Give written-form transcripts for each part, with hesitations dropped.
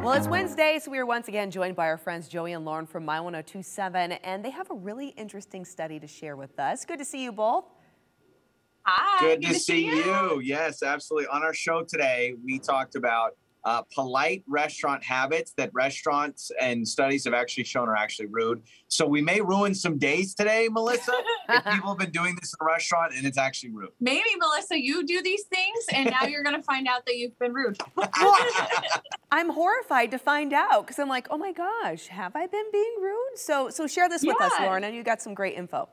Well, it's Wednesday, so we are once again joined by our friends Joey and Lauren from My 1027, and they have a really interesting study to share with us. Good to see you both. Hi. Good to see you. Yes, absolutely. On our show today, we talked about polite restaurant habits that restaurants and studies have actually shown are actually rude. So we may ruin some days today, Melissa, if people have been doing this in a restaurant and it's actually rude. Maybe, Melissa, you do these things and now you're going to find out that you've been rude. I'm horrified to find out because I'm like, oh my gosh, have I been being rude? So share this with us, Lauren, and you got some great info.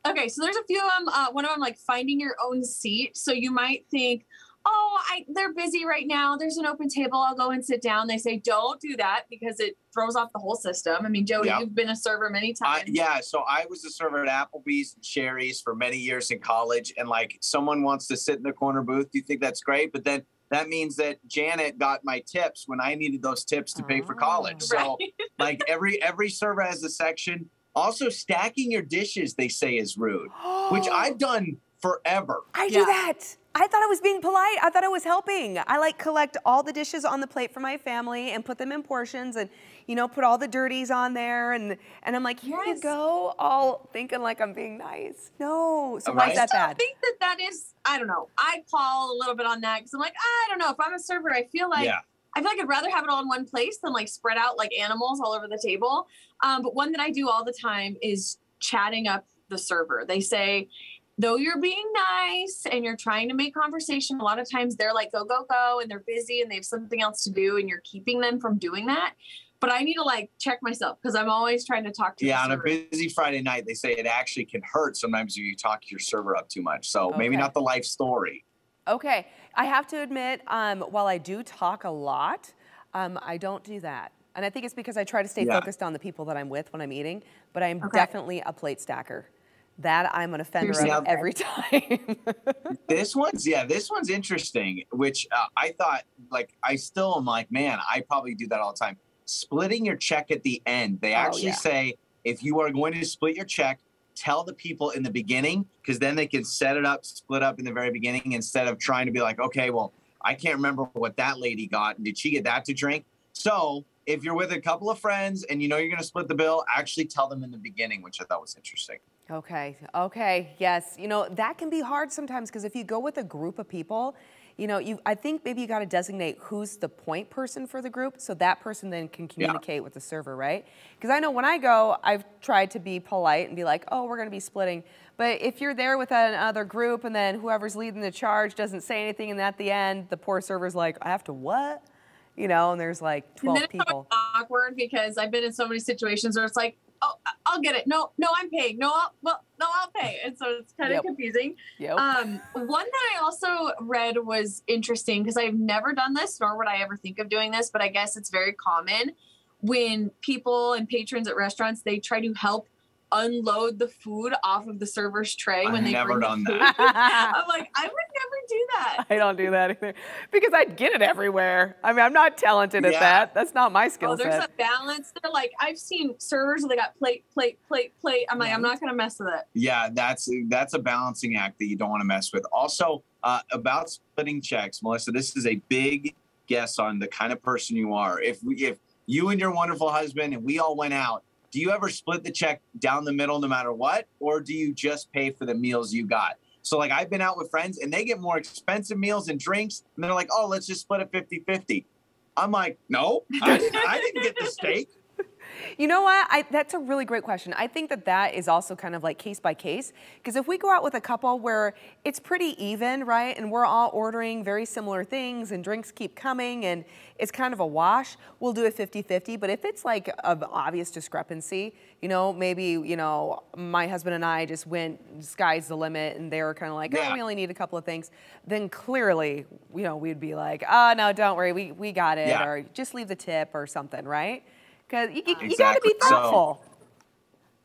Okay, so there's a few of them. One of them, like finding your own seat. So you might think, oh, they're busy right now. There's an open table. I'll go and sit down. They say, don't do that because it throws off the whole system. I mean, Jody, you've been a server many times. Yeah, so I was a server at Applebee's and Sherry's for many years in college. And like someone wants to sit in the corner booth, you think that's great. But then that means that Janet got my tips when I needed those tips to pay for college. So like every server has a section. Also, stacking your dishes, they say, is rude, which I've done forever. I do that. I thought I was being polite. I thought I was helping. I like collect all the dishes on the plate for my family and put them in portions and, you know, put all the dirties on there. And I'm like, here you go, all thinking like I'm being nice. No, so why is that bad? I think that is, I don't know. I call a little bit on that because I'm like, I don't know. If I'm a server, I feel like I'd rather have it all in one place than like spread out like animals all over the table. But one that I do all the time is chatting up the server. They say, though you're being nice and you're trying to make conversation, a lot of times they're like, go, go, go, and they're busy and they have something else to do and you're keeping them from doing that. But I need to like check myself because I'm always trying to talk to the server. On a busy Friday night, they say it actually can hurt sometimes if you talk your server up too much. So maybe not the life story. Okay, I have to admit, while I do talk a lot, I don't do that. And I think it's because I try to stay focused on the people that I'm with when I'm eating, but I'm definitely a plate stacker. That I'm an offender of every time. This one's interesting, which I thought, like, I still am like, man, I probably do that all the time. Splitting your check at the end. They actually say, if you are going to split your check, tell the people in the beginning, because then they can set it up, split up in the very beginning instead of trying to be like, okay, well, I can't remember what that lady got. Did she get that to drink? So if you're with a couple of friends and you know you're going to split the bill, actually tell them in the beginning, which I thought was interesting. Okay, yes. You know, that can be hard sometimes because if you go with a group of people, you know, I think maybe you got to designate who's the point person for the group so that person then can communicate with the server, right? Because I know when I go, I've tried to be polite and be like, oh, we're going to be splitting. But if you're there with another group and then whoever's leading the charge doesn't say anything and at the end, the poor server's like, I have to what? You know, and there's like 12 people. It's awkward because I've been in so many situations where it's like, oh, I'll get it. No, I'm paying. No, I'll pay. And so it's kind of confusing. One that I also read was interesting because I've never done this, nor would I ever think of doing this, but I guess it's very common when people and patrons at restaurants, they try to help unload the food off of the server's tray when they bring the food. I'm like, I would never do that. I don't do that either because I'd get it everywhere. I mean, I'm not talented at that. That's not my skill set. There's a balance. They're like, I've seen servers, they got plate. I'm like, I'm not going to mess with it. Yeah, that's a balancing act that you don't want to mess with. Also, about splitting checks, Melissa, this is a big guess on the kind of person you are. If you and your wonderful husband and we all went out, do you ever split the check down the middle no matter what? Or do you just pay for the meals you got? So like I've been out with friends and they get more expensive meals and drinks and they're like, oh, let's just split it 50-50. I'm like, no, I didn't get the steak. You know what? That's a really great question. I think that is also kind of like case by case. Because if we go out with a couple where it's pretty even, right? And we're all ordering very similar things and drinks keep coming and it's kind of a wash, we'll do a 50-50. But if it's like of obvious discrepancy, you know, maybe, you know, my husband and I just went sky's the limit and they were kind of like, oh, we only need a couple of things. Then clearly, you know, we'd be like, oh, no, don't worry. We got it. Or just leave the tip or something, right? Because you got to be thoughtful.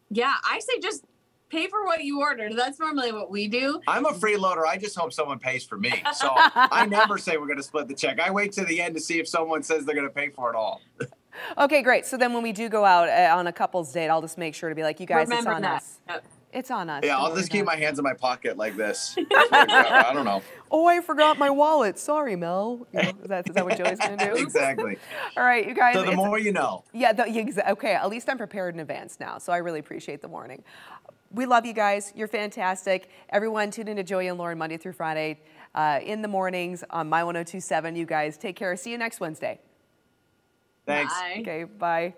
Yeah, I say just pay for what you ordered. That's normally what we do. I'm a freeloader. I just hope someone pays for me. So I never say we're going to split the check. I wait to the end to see if someone says they're going to pay for it all. Okay, great. So then when we do go out on a couple's date, I'll just make sure to be like, you guys, it's on us. It's on us. Yeah, I'll just keep my hands in my pocket like this. I don't know. Oh, I forgot my wallet. Sorry, Mel. You know, is that what Joey's going to do? Exactly. All right, you guys. So the more you know. Yeah, okay, at least I'm prepared in advance now, so I really appreciate the warning. We love you guys. You're fantastic. Everyone, tune in to Joey and Lauren Monday through Friday in the mornings on My 102.7. You guys take care. See you next Wednesday. Thanks. Bye. Okay, bye.